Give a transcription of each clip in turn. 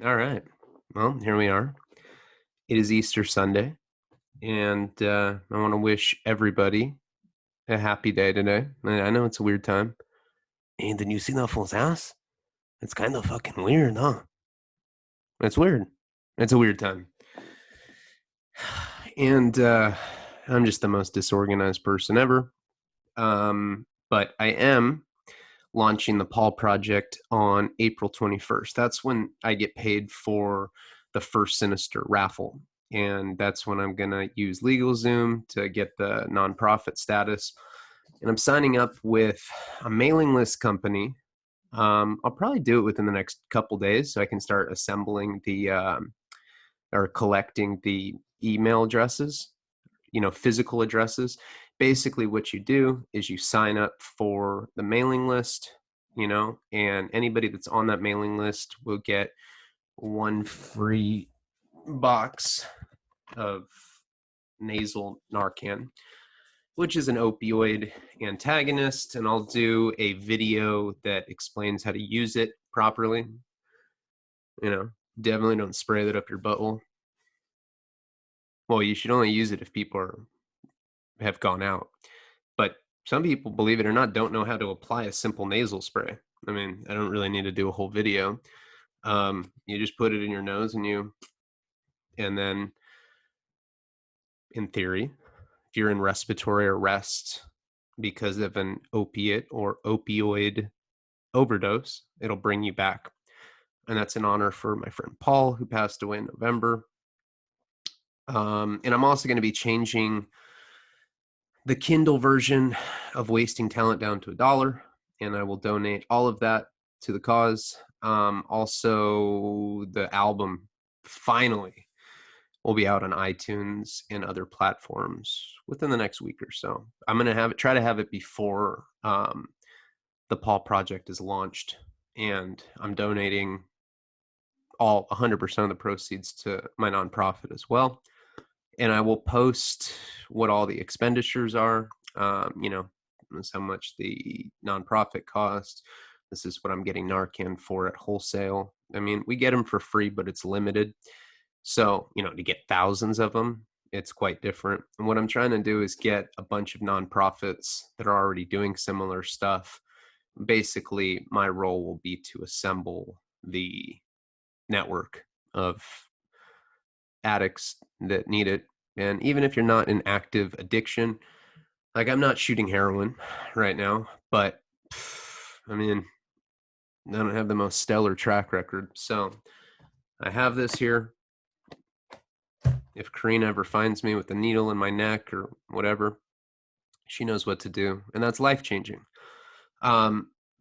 All right. Well, here we are. It is Easter Sunday, and I want to wish everybody a happy day today. I know it's a weird time. And did you see that fool's ass? It's kind of fucking weird, huh? It's weird. It's a weird time. And I'm just the most disorganized person ever. But I am launching the Paul Project on April 21st. That's when I get paid for the first Sinister raffle. And that's when I'm going to use LegalZoom to get the nonprofit status. And I'm signing up with a mailing list company. I'll probably do it within the next couple days so I can start assembling or collecting the email addresses, physical addresses. Basically, what you do is you sign up for the mailing list, and anybody that's on that mailing list will get one free box of nasal Narcan, which is an opioid antagonist. And I'll do a video that explains how to use it properly. Definitely don't spray that up your butthole. Well, you should only use it if people have gone out. But some people, believe it or not, don't know how to apply a simple nasal spray. I mean, I don't really need to do a whole video. You just put it in your nose and then in theory, if you're in respiratory arrest because of an opiate or opioid overdose, it'll bring you back. And that's in honor for my friend Paul, who passed away in November. And I'm also going to be changing the Kindle version of Wasting Talent down to $1, and I will donate all of that to the cause. Also, the album finally will be out on iTunes and other platforms within the next week or so. I'm gonna try to have it before the Paul Project is launched, and I'm donating all 100% of the proceeds to my nonprofit as well. And I will post what all the expenditures are. This is how much the nonprofit costs. This is what I'm getting Narcan for at wholesale. I mean, we get them for free, but it's limited. So, to get thousands of them, it's quite different. And what I'm trying to do is get a bunch of nonprofits that are already doing similar stuff. Basically, my role will be to assemble the network of addicts that need it. And even if you're not in active addiction, like I'm not shooting heroin right now, but I mean, I don't have the most stellar track record. So I have this here. If Karina ever finds me with a needle in my neck or whatever, she knows what to do. And that's life changing.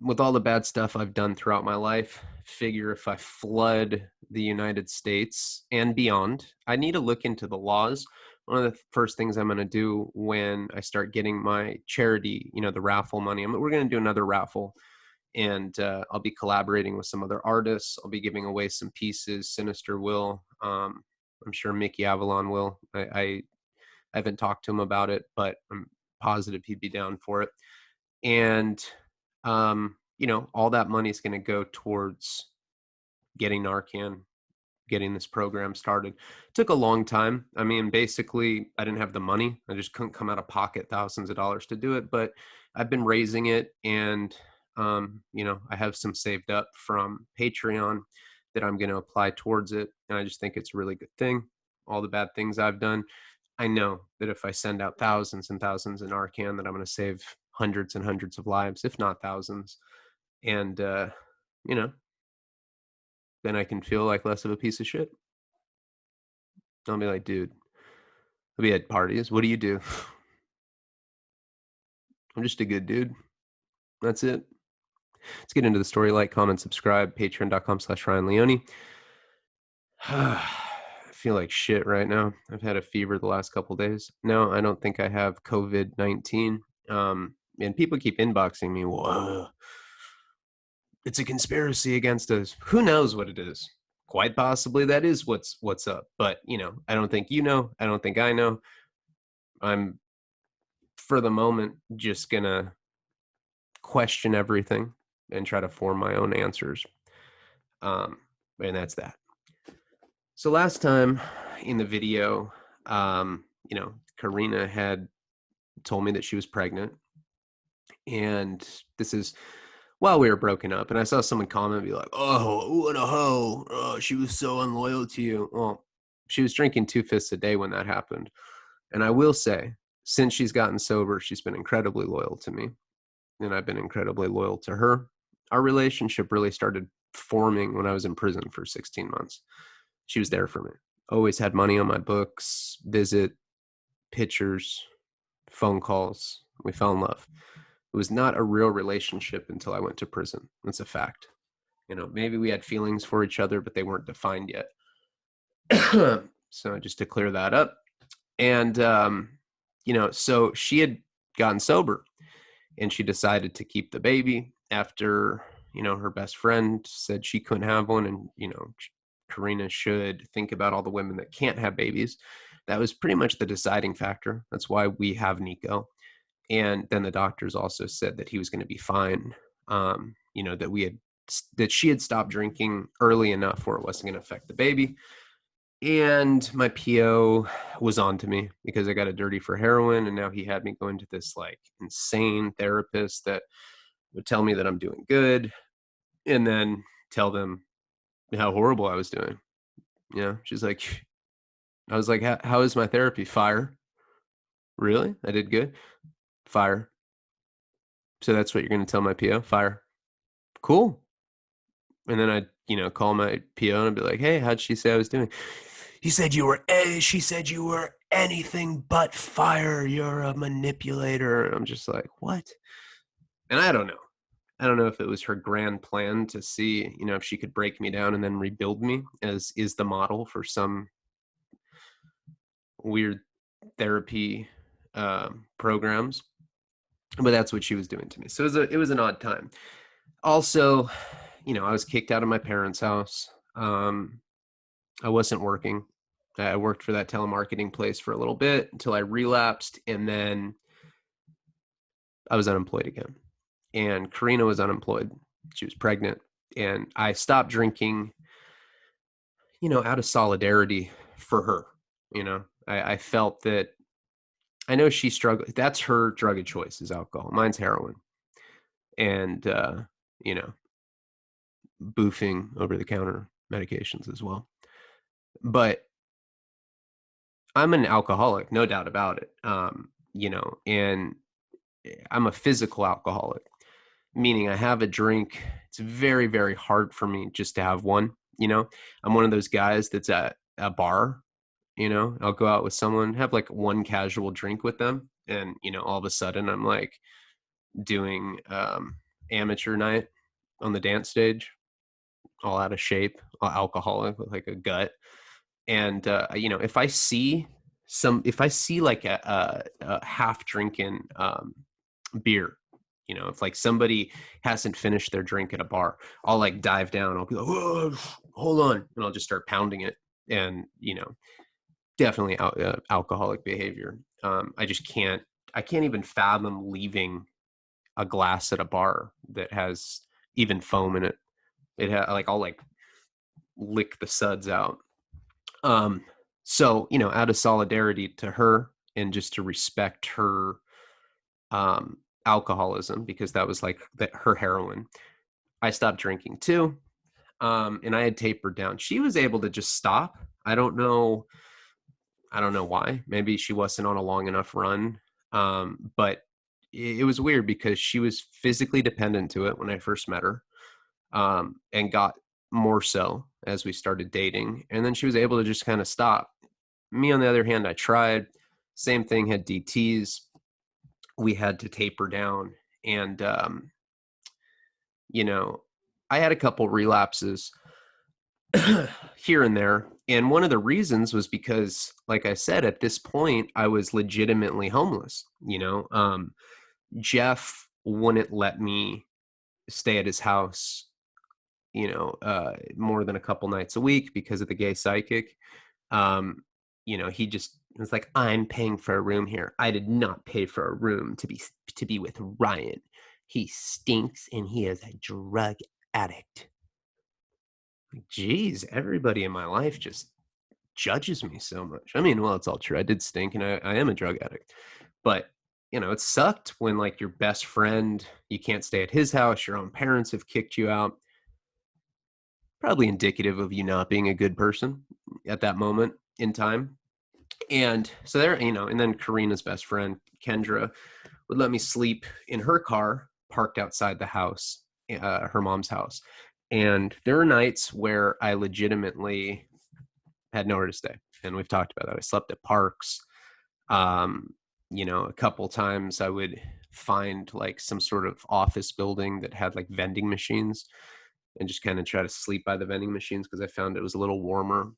With all the bad stuff I've done throughout my life, figure if I flood the United States and beyond, I need to look into the laws. One of the first things I'm going to do when I start getting my charity, the raffle money, we're going to do another raffle, and I'll be collaborating with some other artists. I'll be giving away some pieces. Sinister will. I'm sure Mickey Avalon will. I haven't talked to him about it, but I'm positive he'd be down for it. And all that money is going to go towards getting Narcan, getting this program started. It took a long time. I mean, basically, I didn't have the money. I just couldn't come out of pocket thousands of dollars to do it. But I've been raising it, and I have some saved up from Patreon that I'm going to apply towards it. And I just think it's a really good thing. All the bad things I've done, I know that if I send out thousands and thousands in Narcan, that I'm going to save hundreds and hundreds of lives, if not thousands. And, then I can feel like less of a piece of shit. I'll be like, dude, I'll be at parties. What do you do? I'm just a good dude. That's it. Let's get into the story. Like, comment, subscribe, patreon.com/Ryan Leone. I feel like shit right now. I've had a fever the last couple days. No, I don't think I have COVID-19. And people keep inboxing me. Whoa, it's a conspiracy against us. Who knows what it is? Quite possibly that is what's up. But I don't think you know. I don't think I know. I'm, for the moment, just gonna question everything and try to form my own answers. And that's that. So last time in the video, Karina had told me that she was pregnant, and this is while we were broken up. And I saw someone comment and be like, "Oh, what a hoe! Oh, she was so unloyal to you." Well, she was drinking 2 fists a day when that happened, and I will say, since she's gotten sober, she's been incredibly loyal to me, and I've been incredibly loyal to her. Our relationship really started forming when I was in prison for 16 months. She was there for me. Always had money on my books, visit, pictures, phone calls. We fell in love. It was not a real relationship until I went to prison. That's a fact. Maybe we had feelings for each other, but they weren't defined yet. So just to clear that up. And, so she had gotten sober and she decided to keep the baby after, her best friend said she couldn't have one. And, Karina should think about all the women that can't have babies. That was pretty much the deciding factor. That's why we have Nico. And then the doctors also said that he was going to be fine. That she had stopped drinking early enough where it wasn't going to affect the baby. And my PO was on to me because I got a dirty for heroin, and now he had me going to this like insane therapist that would tell me that I'm doing good and then tell them how horrible I was doing. She's like, I was like, how is my therapy? Fire. Really? I did good. Fire. So that's what you're going to tell my PO? Fire. Cool. And then I'd, call my PO and be like, hey, how'd she say I was doing? She said you were anything but fire. You're a manipulator. And I'm just like, what? And I don't know. I don't know if it was her grand plan to see, if she could break me down and then rebuild me, as is the model for some weird therapy programs. But that's what she was doing to me. So it was an odd time. Also, I was kicked out of my parents' house. I wasn't working. I worked for that telemarketing place for a little bit until I relapsed, and then I was unemployed again. And Karina was unemployed. She was pregnant, and I stopped drinking, out of solidarity for her. I felt that I know she struggled. That's her drug of choice is alcohol. Mine's heroin, and you know, boofing over the counter medications as well. But I'm an alcoholic, no doubt about it. And I'm a physical alcoholic, meaning I have a drink. It's very, very hard for me just to have one. I'm one of those guys that's at a bar. I'll go out with someone, have like one casual drink with them, and all of a sudden I'm like doing amateur night on the dance stage, all out of shape, all alcoholic with like a gut. And if I see like a half drinking beer, if like somebody hasn't finished their drink at a bar, I'll like dive down. I'll be like, whoa, hold on, and I'll just start pounding it. And definitely alcoholic behavior. I just can't. I can't even fathom leaving a glass at a bar that has even foam in it. Like I'll like lick the suds out. Um, so out of solidarity to her and just to respect her alcoholism, because that was like her heroin, I stopped drinking too. And I had tapered down. She was able to just stop. I don't know why. Maybe she wasn't on a long enough run. But it was weird because she was physically dependent to it when I first met her, and got more so as we started dating. And then she was able to just kind of stop. Me, on the other hand, I tried. Same thing, had DTs. We had to taper down. And, I had a couple relapses here and there. And one of the reasons was because, like I said, at this point, I was legitimately homeless. Jeff wouldn't let me stay at his house, more than a couple nights a week because of the gay psychic. He just was like, I'm paying for a room here. I did not pay for a room to be with Ryan. He stinks and he is a drug addict. Geez, everybody in my life just judges me so much. I mean, well, it's all true. I did stink and I am a drug addict. But, it sucked when like your best friend, you can't stay at his house, your own parents have kicked you out. Probably indicative of you not being a good person at that moment in time. And so there, and then Karina's best friend, Kendra, would let me sleep in her car parked outside the house, her mom's house. And there were nights where I legitimately had nowhere to stay. And we've talked about that. I slept at parks. Um, a couple times I would find like some sort of office building that had like vending machines and just kind of try to sleep by the vending machines because I found it was a little warmer.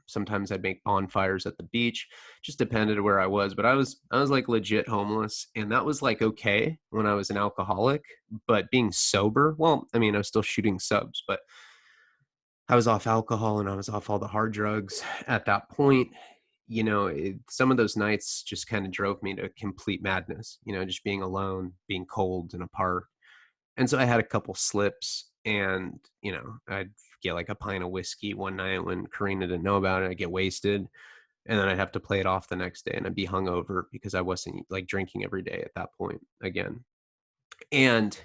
Sometimes I'd make bonfires at the beach, just depended on where I was. But I was like legit homeless, and that was like okay when I was an alcoholic. But being sober, well, I mean, I was still shooting subs, but I was off alcohol and I was off all the hard drugs at that point. Some of those nights just kind of drove me to complete madness. Just being alone, being cold in a park, and so I had a couple slips and, I'd get like a pint of whiskey one night when Karina didn't know about it. I'd get wasted and then I'd have to play it off the next day and I'd be hungover because I wasn't like drinking every day at that point again. And,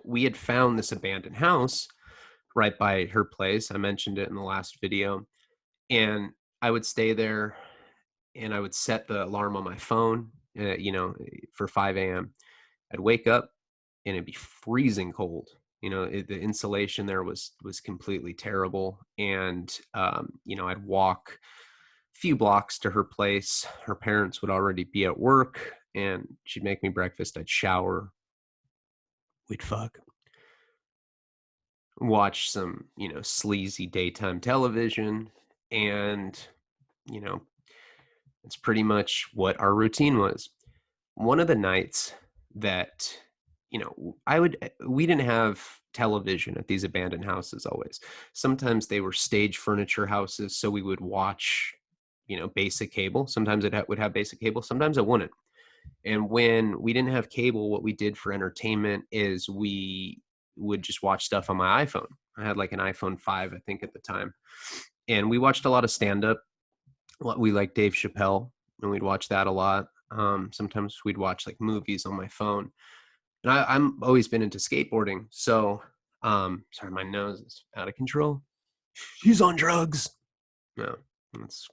we had found this abandoned house right by her place. I mentioned it in the last video. And I would stay there and I would set the alarm on my phone, for 5 a.m. I'd wake up and it'd be freezing cold. The insulation there was completely terrible, and I'd walk a few blocks to her place. Her parents would already be at work, and she'd make me breakfast. I'd shower. We'd fuck, watch some sleazy daytime television, and you know it's pretty much what our routine was. One of the nights that we didn't have television at these abandoned houses always. Sometimes they were stage furniture houses, so we would watch basic cable. Sometimes would have basic cable, sometimes it wouldn't. And when we didn't have cable, what we did for entertainment is we would just watch stuff on my iPhone. I had like an iPhone 5, I think, at the time, and we watched a lot of stand up. We like Dave Chappelle, and we'd watch that a lot. Sometimes we'd watch like movies on my phone. And I'm always been into skateboarding. So, sorry, my nose is out of control. He's on drugs. No, it's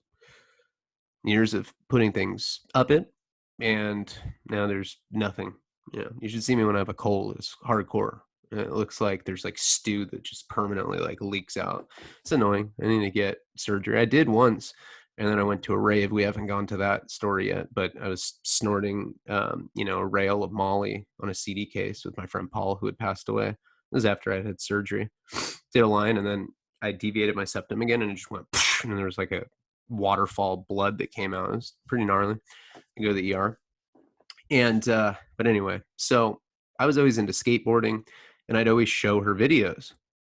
years of putting things up it, and now there's nothing. You should see me when I have a cold. It's hardcore. It looks like there's like stew that just permanently like leaks out. It's annoying. I need to get surgery. I did once, and then I went to a rave. We haven't gone to that story yet, but I was snorting, a rail of Molly on a CD case with my friend Paul, who had passed away. It was after I had surgery. Did a line, and then I deviated my septum again, and it just went, and there was like a waterfall blood that came out. It was pretty gnarly. I go to the ER. And but anyway, so I was always into skateboarding, and I'd always show her videos.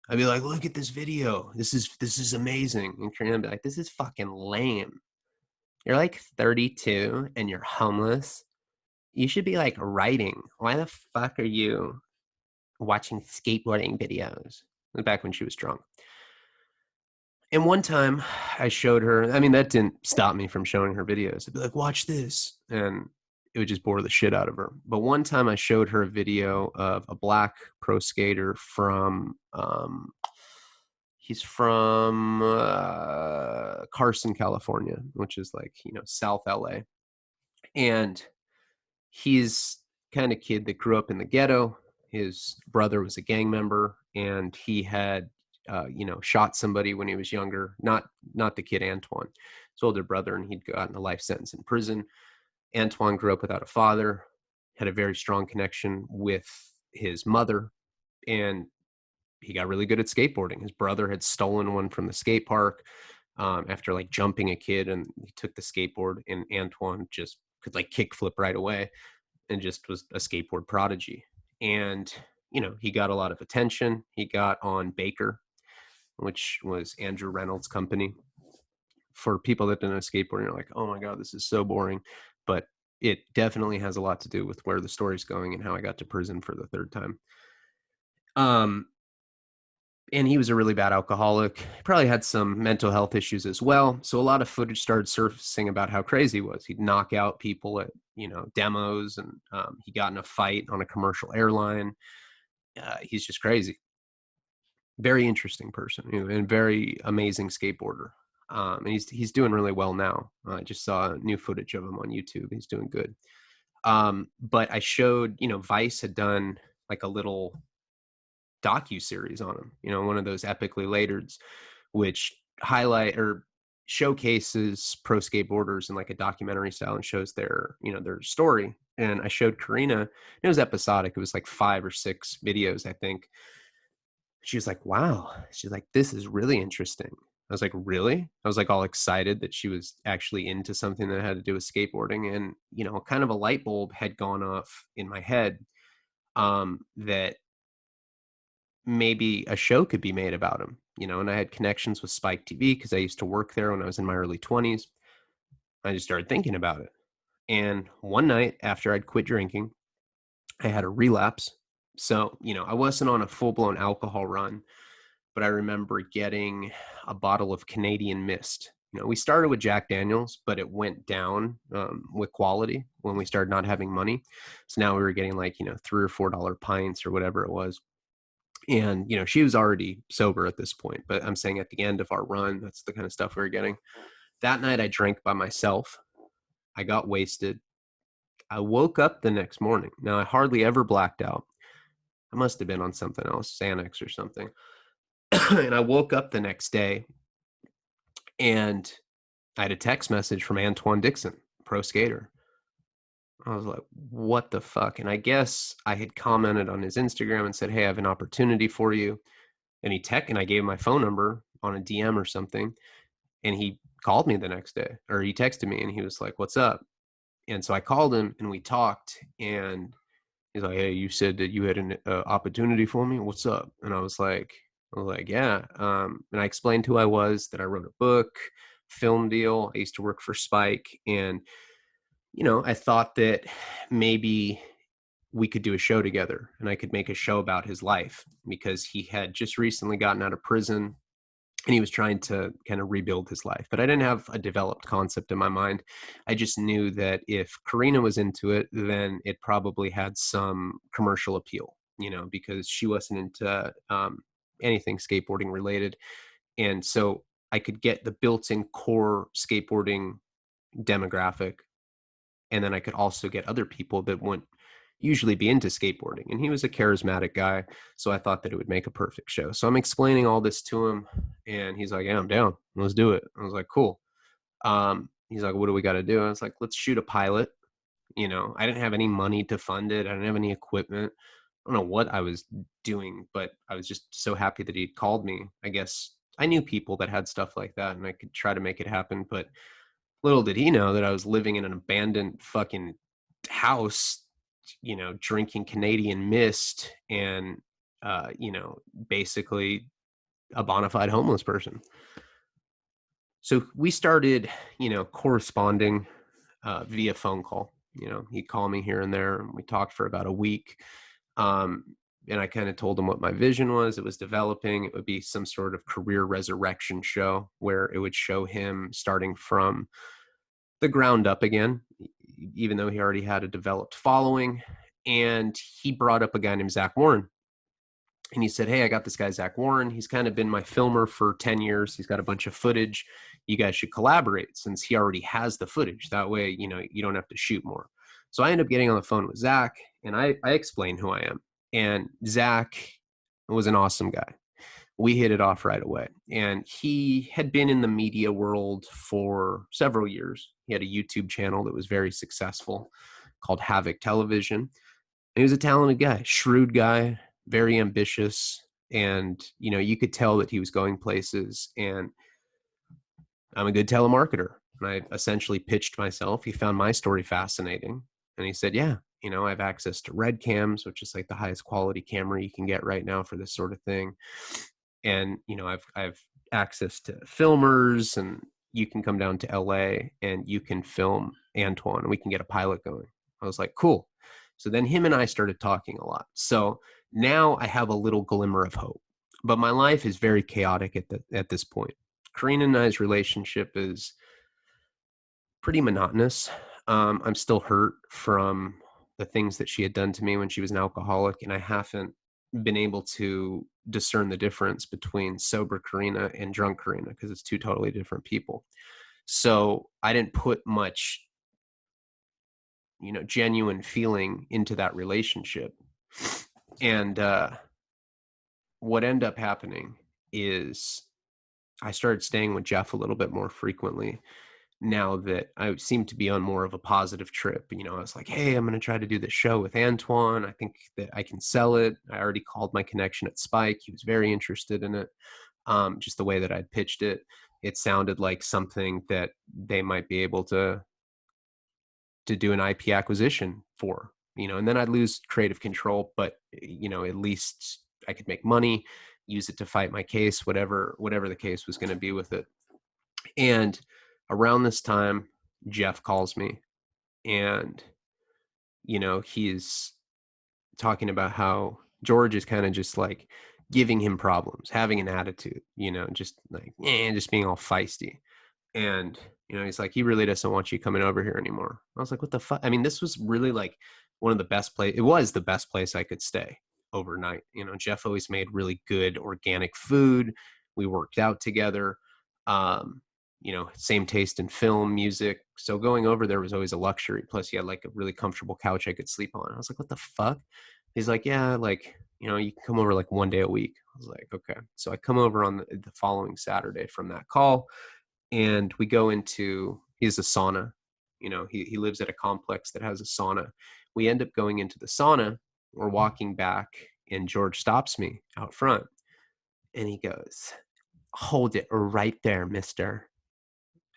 I'd be like, look at this video. This is amazing. And Karina would be like, this is fucking lame. You're like 32 and you're homeless. You should be like writing. Why the fuck are you watching skateboarding videos? It was back when she was drunk. And one time I showed her, I mean, that didn't stop me from showing her videos. I'd be like, watch this. And it would just bore the shit out of her. But one time I showed her a video of a black pro skater from, he's from Carson, California, which is like, South LA. And he's kind of kid that grew up in the ghetto. His brother was a gang member, and he had shot somebody when he was younger. Not the kid Antoine, his older brother, and he'd gotten a life sentence in prison. Antoine grew up without a father, had a very strong connection with his mother, and he got really good at skateboarding. His brother had stolen one from the skate park after like jumping a kid, and he took the skateboard, and Antoine just could like kickflip right away and just was a skateboard prodigy. And he got a lot of attention. He got on Baker, which was Andrew Reynolds' company. For people that don't know skateboarding, you're like, oh my god, this is so boring, but it definitely has a lot to do with where the story's going and how I got to prison for the third time. And he was a really bad alcoholic. He probably had some mental health issues as well. So a lot of footage started surfacing about how crazy he was. He'd knock out people at, demos, and he got in a fight on a commercial airline. He's just crazy. Very interesting person, and very amazing skateboarder. And he's doing really well now. I just saw new footage of him on YouTube. He's doing good. But I showed, Vice had done like a little docu-series on him, one of those epically latereds, which highlight or showcases pro skateboarders in like a documentary style and shows their story. And I showed Karina, and it was episodic. It was like 5 or 6 videos, I think. She was like, wow. She's like, this is really interesting. I was like, really? I was like all excited that she was actually into something that had to do with skateboarding. And, kind of a light bulb had gone off in my head, that maybe a show could be made about him, and I had connections with Spike TV because I used to work there when I was in my early 20s. I just started thinking about it. And one night after I'd quit drinking, I had a relapse. So, I wasn't on a full blown alcohol run, but I remember getting a bottle of Canadian Mist. We started with Jack Daniels, but it went down with quality when we started not having money. So now we were getting like, $3 or $4 pints or whatever it was. And, she was already sober at this point, but I'm saying at the end of our run, that's the kind of stuff we were getting. That night I drank by myself. I got wasted. I woke up the next morning. Now I hardly ever blacked out. I must have been on something else, Xanax or something. And I woke up the next day and I had a text message from Antoine Dixon, pro skater. I was like, what the fuck? And I guess I had commented on his Instagram and said, hey, I have an opportunity for you. And and I gave him my phone number on a DM or something. And he called me the next day, or he texted me and he was like, what's up? And so I called him and we talked, and he's like, hey, you said that you had an opportunity for me. What's up? And I was like, yeah. And I explained who I was, that I wrote a book, film deal. I used to work for Spike. And, I thought that maybe we could do a show together and I could make a show about his life, because he had just recently gotten out of prison and he was trying to kind of rebuild his life. But I didn't have a developed concept in my mind. I just knew that if Karina was into it, then it probably had some commercial appeal, because she wasn't into anything skateboarding related. And so I could get the built-in core skateboarding demographic, and then I could also get other people that wouldn't usually be into skateboarding. And he was a charismatic guy, so I thought that it would make a perfect show. So I'm explaining all this to him, and he's like, yeah, I'm down. Let's do it. I was like, cool. He's like, what do we got to do? I was like, let's shoot a pilot. I didn't have any money to fund it. I didn't have any equipment. I don't know what I was doing, but I was just so happy that he called me. I guess I knew people that had stuff like that and I could try to make it happen. But little did he know that I was living in an abandoned fucking house, drinking Canadian Mist and, basically a bona fide homeless person. So we started, corresponding via phone call. He'd call me here and there, and we talked for about a week. And I kind of told him what my vision was. It was developing. It would be some sort of career resurrection show where it would show him starting from the ground up again, even though he already had a developed following. And he brought up a guy named Zach Warren. And he said, hey, I got this guy, Zach Warren. He's kind of been my filmer for 10 years. He's got a bunch of footage. You guys should collaborate since he already has the footage. That way, you don't have to shoot more. So I ended up getting on the phone with Zach, and I explained who I am. And Zach was an awesome guy. We hit it off right away. And he had been in the media world for several years. He had a YouTube channel that was very successful called Havoc Television. And he was a talented guy, shrewd guy, very ambitious. And, you could tell that he was going places. And I'm a good telemarketer. And I essentially pitched myself. He found my story fascinating. And he said, yeah, I have access to red cams, which is like the highest quality camera you can get right now for this sort of thing. And, I've access to filmers, and you can come down to LA and you can film Antoine and we can get a pilot going. I was like, cool. So then him and I started talking a lot. So now I have a little glimmer of hope. But my life is very chaotic at this point. Karina and I's relationship is pretty monotonous. I'm still hurt from the things that she had done to me when she was an alcoholic, and I haven't been able to discern the difference between sober Karina and drunk Karina because it's two totally different people. So I didn't put much, genuine feeling into that relationship. And what ended up happening is I started staying with Jeff a little bit more frequently now that I seem to be on more of a positive trip. I was like, hey, I'm going to try to do this show with Antoine. I think that I can sell it. I already called my connection at Spike. He was very interested in it. Just the way that I'd pitched it, it sounded like something that they might be able to do an IP acquisition for, and then I'd lose creative control, but, at least I could make money, use it to fight my case, whatever the case was going to be with it. And around this time, Jeff calls me and, he's talking about how George is kind of just like giving him problems, having an attitude, just like, just being all feisty. And, he's like, he really doesn't want you coming over here anymore. I was like, what the fuck? I mean, this was really like one of the best place. It was the best place I could stay overnight. Jeff always made really good organic food. We worked out together. Same taste in film, music. So going over there was always a luxury. Plus he had like a really comfortable couch I could sleep on. I was like, what the fuck? He's like, yeah, like, you can come over like one day a week. I was like, okay. So I come over on the following Saturday from that call, and we go into, he has a sauna. He lives at a complex that has a sauna. We end up going into the sauna. We're walking back, and George stops me out front, and he goes, hold it right there, mister.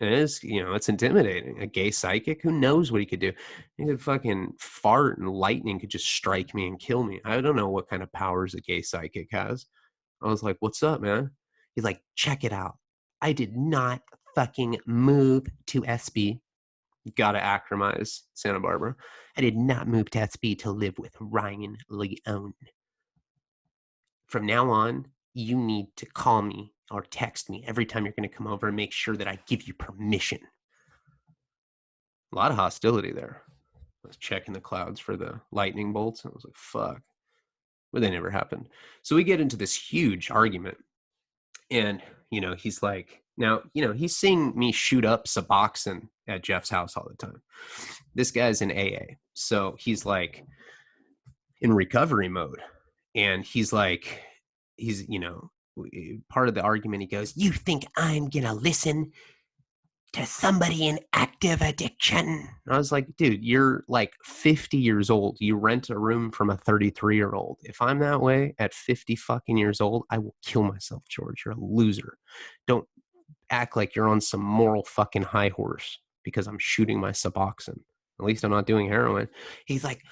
And it's intimidating. A gay psychic, who knows what he could do? He could fucking fart and lightning could just strike me and kill me. I don't know what kind of powers a gay psychic has. I was like, what's up, man? He's like, check it out. I did not fucking move to SB. Gotta acronymize Santa Barbara. I did not move to SB to live with Ryan Leone. From now on, you need to call me or text me every time you're going to come over and make sure that I give you permission. A lot of hostility there. I was checking the clouds for the lightning bolts. I was like, fuck. But they never happened. So we get into this huge argument. And, he's like, now, he's seeing me shoot up Suboxone at Jeff's house all the time. This guy's in AA. So he's like in recovery mode. And he's like, part of the argument, he goes, you think I'm going to listen to somebody in active addiction? And I was like, dude, you're like 50 years old. You rent a room from a 33-year-old. If I'm that way at 50 fucking years old, I will kill myself, George. You're a loser. Don't act like you're on some moral fucking high horse because I'm shooting my Suboxone. At least I'm not doing heroin. He's like,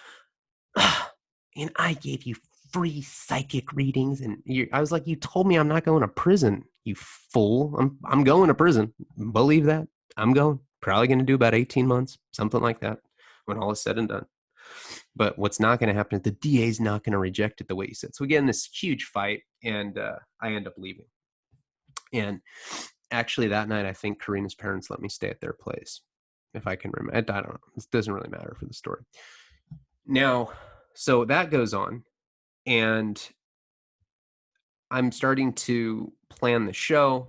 and I gave you free psychic readings, and I was like, you told me I'm not going to prison, you fool. I'm going to prison. Believe that. I'm going. Probably going to do about 18 months, something like that, when all is said and done. But what's not going to happen is the DA is not going to reject it the way he said. So we get in this huge fight, and I end up leaving. And actually, that night, I think Karina's parents let me stay at their place, if I can remember. I don't know. This doesn't really matter for the story. Now, so that goes on, and I'm starting to plan the show.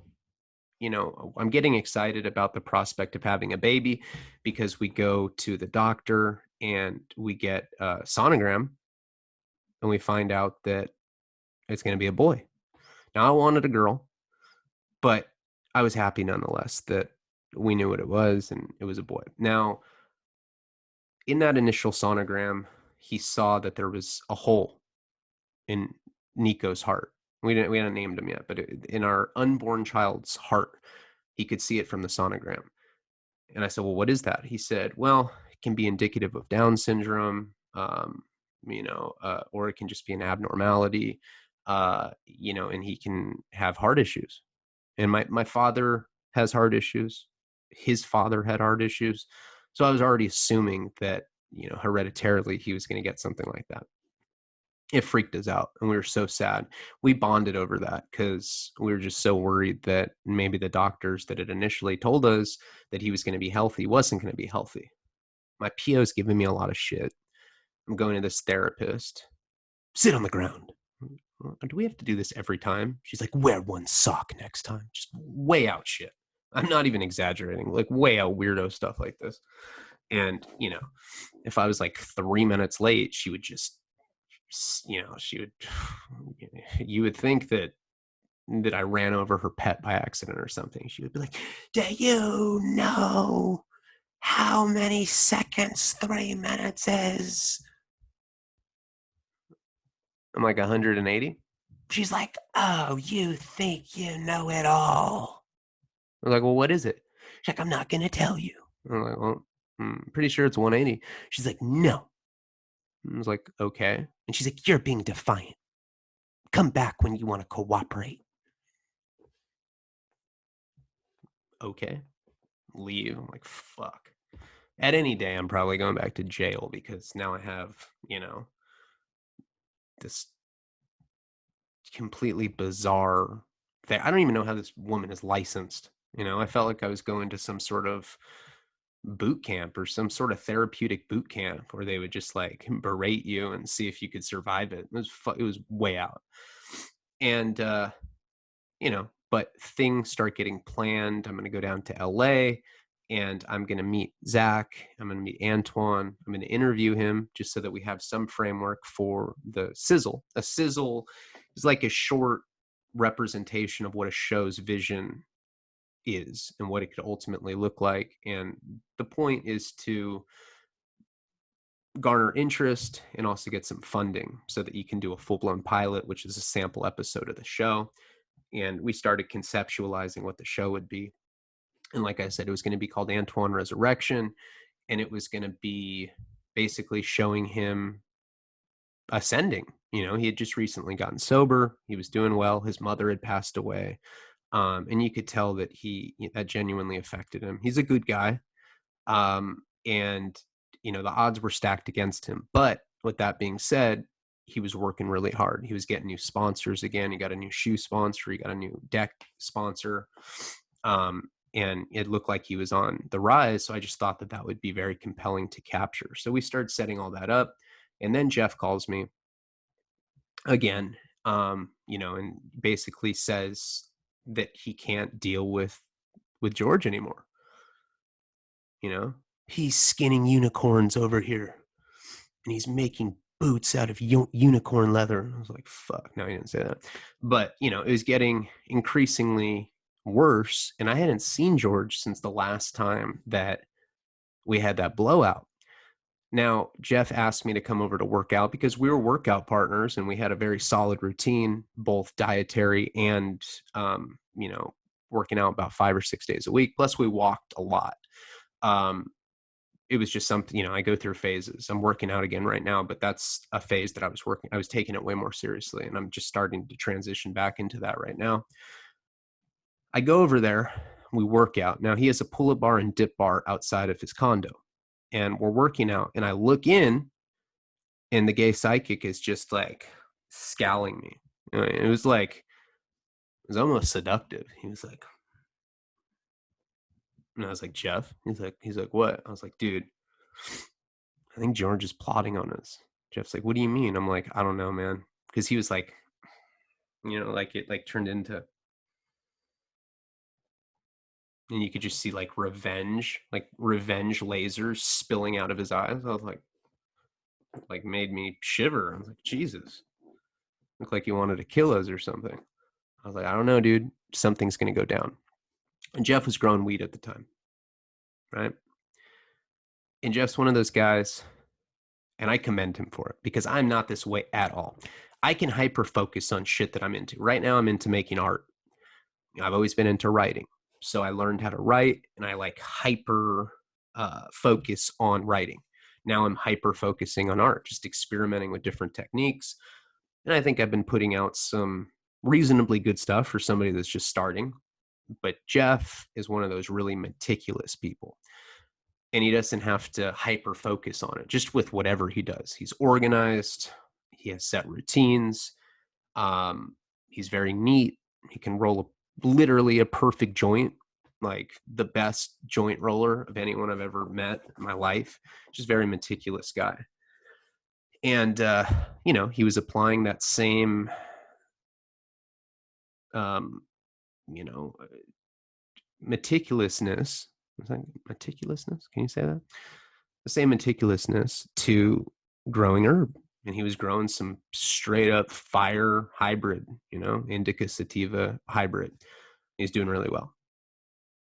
I'm getting excited about the prospect of having a baby because we go to the doctor and we get a sonogram and we find out that it's going to be a boy. Now, I wanted a girl, but I was happy nonetheless that we knew what it was and it was a boy. Now, in that initial sonogram, he saw that there was a hole in Nico's heart. We hadn't named him yet, but in our unborn child's heart, he could see it from the sonogram. And I said, well, what is that? He said, well, it can be indicative of Down syndrome, or it can just be an abnormality, and he can have heart issues. And my father has heart issues. His father had heart issues. So I was already assuming that, hereditarily he was going to get something like that. it freaked us out, and we were so sad. We bonded over that because we were just so worried that maybe the doctors that had initially told us that he was going to be healthy wasn't going to be healthy. My PO's giving me a lot of shit. I'm going to this therapist. Sit on the ground. Do we have to do this every time? She's like, wear one sock next time. Just way out shit. I'm not even exaggerating, like way out weirdo stuff like this. And, you know, if I was like 3 minutes late, she would just, you know, she would, you would think that I ran over her pet by accident or something. She would be like, do you know how many seconds 3 minutes is? I'm like 180. She's like, oh, you think you know it all. I'm like, well, what is it? She's like, I'm not going to tell you. I'm like, well, I'm pretty sure it's 180. She's like, no. I was like, okay. And she's like, you're being defiant. Come back when you want to cooperate. Okay. Leave. I'm like, fuck. At any day, I'm probably going back to jail because now I have, you know, this completely bizarre thing. I don't even know how this woman is licensed. You know, I felt like I was going to some sort of boot camp or some sort of therapeutic boot camp where they would just like berate you and see if you could survive it. It was way out. And you know, but things start getting planned. I'm going to go down to LA and I'm going to meet Zach. I'm going to meet Antoine. I'm going to interview him just so that we have some framework for the sizzle. A sizzle is like a short representation of what a show's vision is and what it could ultimately look like. And the point is to garner interest and also get some funding so that you can do a full-blown pilot, which is a sample episode of the show. And we started conceptualizing what the show would be. And like I said, it was going to be called Antoine Resurrection. And it was going to be basically showing him ascending. You know, he had just recently gotten sober. He was doing well. His mother had passed away. And you could tell that that genuinely affected him. He's a good guy. And, you know, the odds were stacked against him. But with that being said, he was working really hard. He was getting new sponsors again. He got a new shoe sponsor. He got a new deck sponsor. And it looked like he was on the rise. So I just thought that would be very compelling to capture. So we started setting all that up. And then Jeff calls me again, you know, and basically says that he can't deal with George anymore. You know, he's skinning unicorns over here and he's making boots out of unicorn leather. I was like, fuck, no, he didn't say that. But, you know, it was getting increasingly worse. And I hadn't seen George since the last time that we had that blowout. Now, Jeff asked me to come over to work out because we were workout partners and we had a very solid routine, both dietary and, you know, working out about 5 or 6 days a week. Plus, we walked a lot. It was just something, you know, I go through phases. I'm working out again right now, but that's a phase that I was taking it way more seriously. And I'm just starting to transition back into that right now. I go over there, we work out. Now he has a pull-up bar and dip bar outside of his condo and we're working out and I look in and the gay psychic is just like scowling me. It was almost seductive. He was like, and I was like, Jeff? He's like, what? I was like, dude, I think George is plotting on us. Jeff's like, what do you mean? I'm like, I don't know, man. Because he was like, you know, like it like turned into, and you could just see like revenge lasers spilling out of his eyes. I was like made me shiver. I was like, Jesus. Looked like he wanted to kill us or something. I was like, I don't know, dude. Something's going to go down. And Jeff was growing weed at the time, right? And Jeff's one of those guys, and I commend him for it because I'm not this way at all. I can hyper focus on shit that I'm into. Right now, I'm into making art. I've always been into writing. So I learned how to write and I like hyper focus on writing. Now I'm hyper focusing on art, just experimenting with different techniques. And I think I've been putting out some reasonably good stuff for somebody that's just starting. But Jeff is one of those really meticulous people. And he doesn't have to hyper focus on it, just with whatever he does. He's organized. He has set routines. He's very neat. He can roll literally a perfect joint, like the best joint roller of anyone I've ever met in my life. Just very meticulous guy. And he was applying that same um, you know, meticulousness. Was that meticulousness? Can you say that? The same meticulousness to growing herb. And he was growing some straight up fire hybrid, indica sativa hybrid. He's doing really well.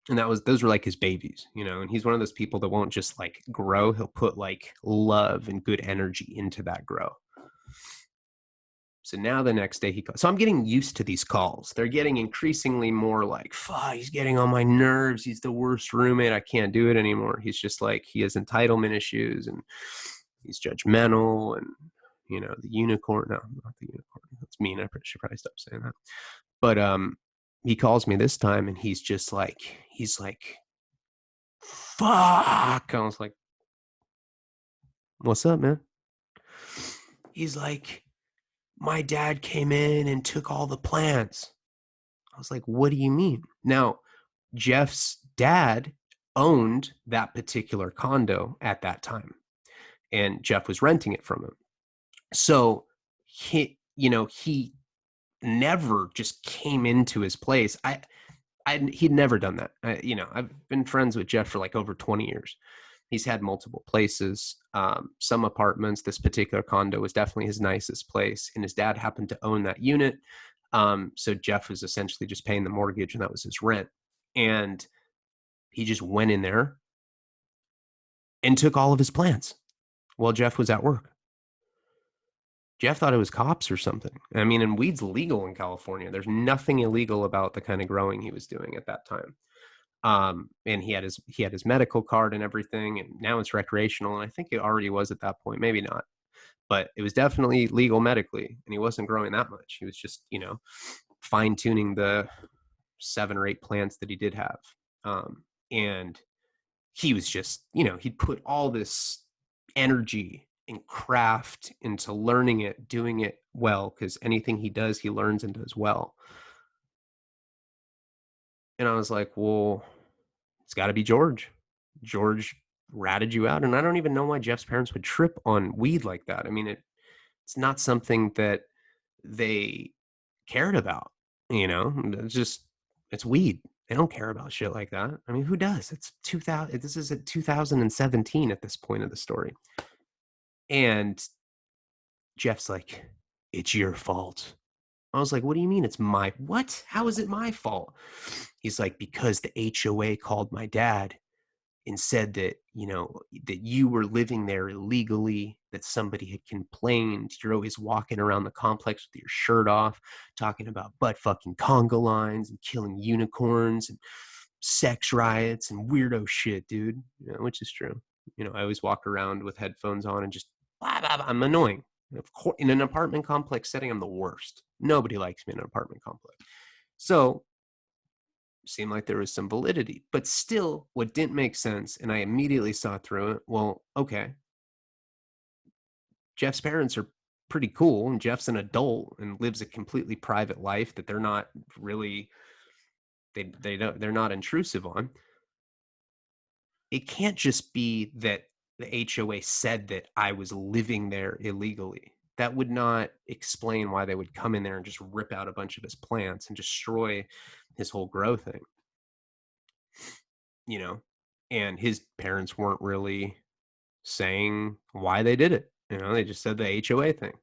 And those were like his babies, and he's one of those people that won't just like grow. He'll put like love and good energy into that grow. So now the next day so I'm getting used to these calls. They're getting increasingly more like, fuck, he's getting on my nerves. He's the worst roommate. I can't do it anymore. He's just like, he has entitlement issues and he's judgmental and, the unicorn. No, not the unicorn. That's mean. I should probably stop saying that. But he calls me this time and he's like, fuck. I was like, what's up, man? He's like, my dad came in and took all the plants. I was like, what do you mean? Now, Jeff's dad owned that particular condo at that time, and Jeff was renting it from him. So he never just came into his place. He'd never done that. I've been friends with Jeff for like over 20 years. He's had multiple places, some apartments. This particular condo was definitely his nicest place, and his dad happened to own that unit. So Jeff was essentially just paying the mortgage, and that was his rent. And he just went in there and took all of his plants while Jeff was at work. Jeff thought it was cops or something. I mean, and weed's legal in California. There's nothing illegal about the kind of growing he was doing at that time. And he had his medical card and everything, and now it's recreational. And I think it already was at that point, maybe not, but it was definitely legal medically. And he wasn't growing that much. He was just, fine tuning the 7 or 8 plants that he did have. And he was just, he'd put all this energy and craft into learning it, doing it well, because anything he does, he learns and does well. And I was like, well, it's got to be George. George ratted you out. And I don't even know why Jeff's parents would trip on weed like that. I mean, it's not something that they cared about, it's weed. They don't care about shit like that. I mean, who does? It's 2000. This is at 2017 at this point of the story. And Jeff's like, it's your fault. I was like, what do you mean it's my, what? How is it my fault? He's like, because the HOA called my dad and said that, that you were living there illegally, that somebody had complained. You're always walking around the complex with your shirt off, talking about butt fucking conga lines and killing unicorns and sex riots and weirdo shit, dude. Which is true. I always walk around with headphones on and just, blah, blah, blah. I'm annoying. Of course, in an apartment complex setting, I'm the worst. Nobody likes me in an apartment complex. So seemed like there was some validity, but still what didn't make sense, and I immediately saw through it. Well, okay, Jeff's parents are pretty cool, and Jeff's an adult and lives a completely private life that they're not really, they're not intrusive on. It can't just be that the HOA said that I was living there illegally. That would not explain why they would come in there and just rip out a bunch of his plants and destroy his whole grow thing. And his parents weren't really saying why they did it. They just said the HOA thing.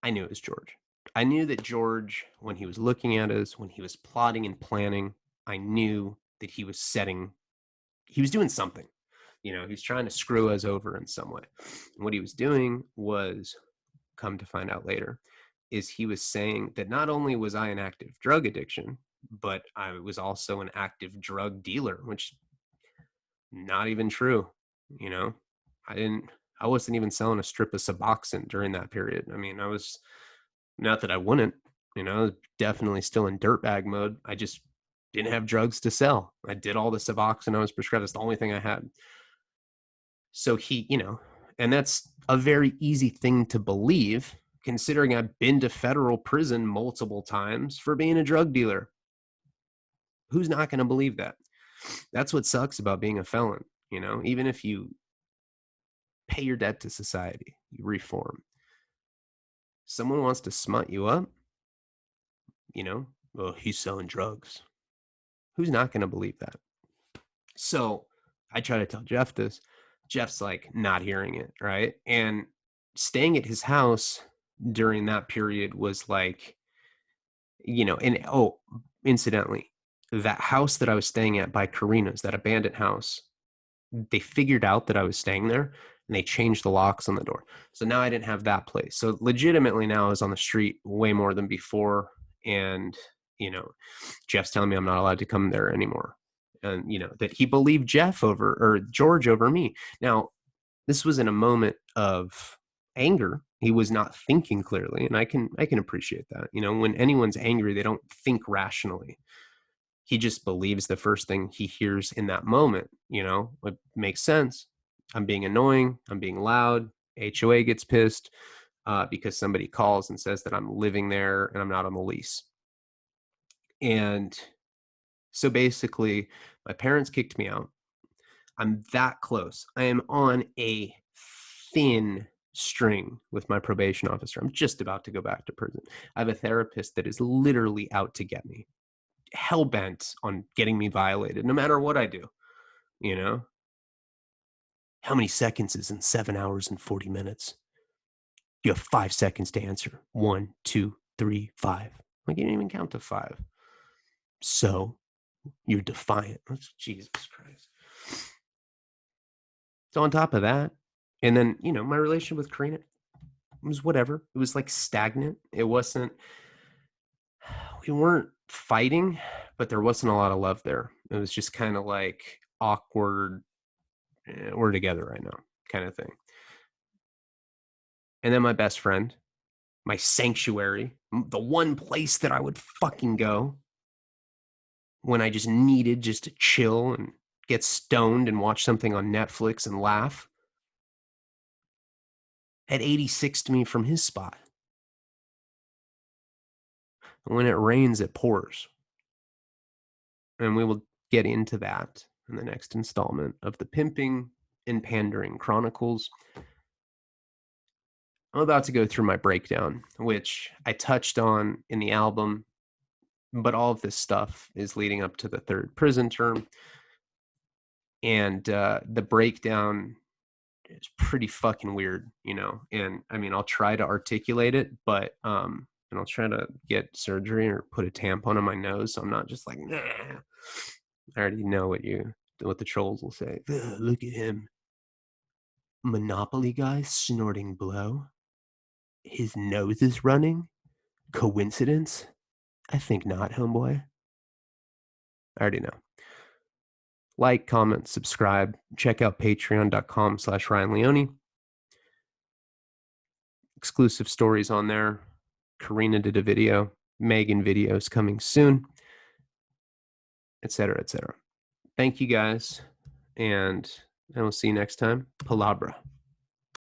I knew it was George. I knew that George, when he was looking at us, when he was plotting and planning, I knew that he was doing something. He was trying to screw us over in some way. And what he was doing was, come to find out later, is he was saying that not only was I an active drug addiction, but I was also an active drug dealer, which not even true. I wasn't even selling a strip of Suboxone during that period. I mean, I was, not that I wouldn't, I was definitely still in dirtbag mode. I just didn't have drugs to sell. I did all the Suboxone I was prescribed. That's the only thing I had. So he, And that's a very easy thing to believe, considering I've been to federal prison multiple times for being a drug dealer. Who's not going to believe that? That's what sucks about being a felon. You know, even if you pay your debt to society, you reform. Someone wants to smut you up, you know, oh, he's selling drugs. Who's not going to believe that? So I try to tell Jeff this. Jeff's like not hearing it, right? And staying at his house during that period was like, you know, and oh, incidentally, that house that I was staying at by Karina's, that abandoned house, they figured out that I was staying there and they changed the locks on the door. So now I didn't have that place. So legitimately now I was on the street way more than before. And, you know, Jeff's telling me I'm not allowed to come there anymore. And, you know, that he believed Jeff over or George over me. Now, this was in a moment of anger. He was not thinking clearly. And I can appreciate that. You know, when anyone's angry, they don't think rationally. He just believes the first thing he hears in that moment. You know, it makes sense. I'm being annoying. I'm being loud. HOA gets pissed because somebody calls and says that I'm living there and I'm not on the lease. And so basically, my parents kicked me out. I'm that close. I am on a thin string with my probation officer. I'm just about to go back to prison. I have a therapist that is literally out to get me, hell bent on getting me violated, no matter what I do. You know, how many seconds is in 7 hours and 40 minutes? You have 5 seconds to answer. 1, 2, 3, 5. Like, you didn't even count to 5. So you're defiant. Jesus Christ. So on top of that, and then, you know, my relationship with Karina was whatever. It was like stagnant. It wasn't, we weren't fighting, but there wasn't a lot of love there. It was just kind of like awkward, we're together right now kind of thing. And then my best friend, my sanctuary, the one place that I would fucking go when I just needed just to chill and get stoned and watch something on Netflix and laugh, had 86'd me from his spot. And when it rains, it pours. And we will get into that in the next installment of the Pimping and Pandering Chronicles. I'm about to go through my breakdown, which I touched on in the album, but all of this stuff is leading up to the third prison term. And the breakdown is pretty fucking weird, you know. And I mean, I'll try to articulate it, but and I'll try to get surgery or put a tampon on my nose, so I'm not just like, nah. I already know what the trolls will say. Look at him, Monopoly guy snorting blow. His nose is running. Coincidence? I think not, homeboy. I already know. Like, comment, subscribe. Check out patreon.com/Ryan Leone. Exclusive stories on there. Karina did a video. Megan videos coming soon, etc., etc. Thank you guys, and I will see you next time. Palabra.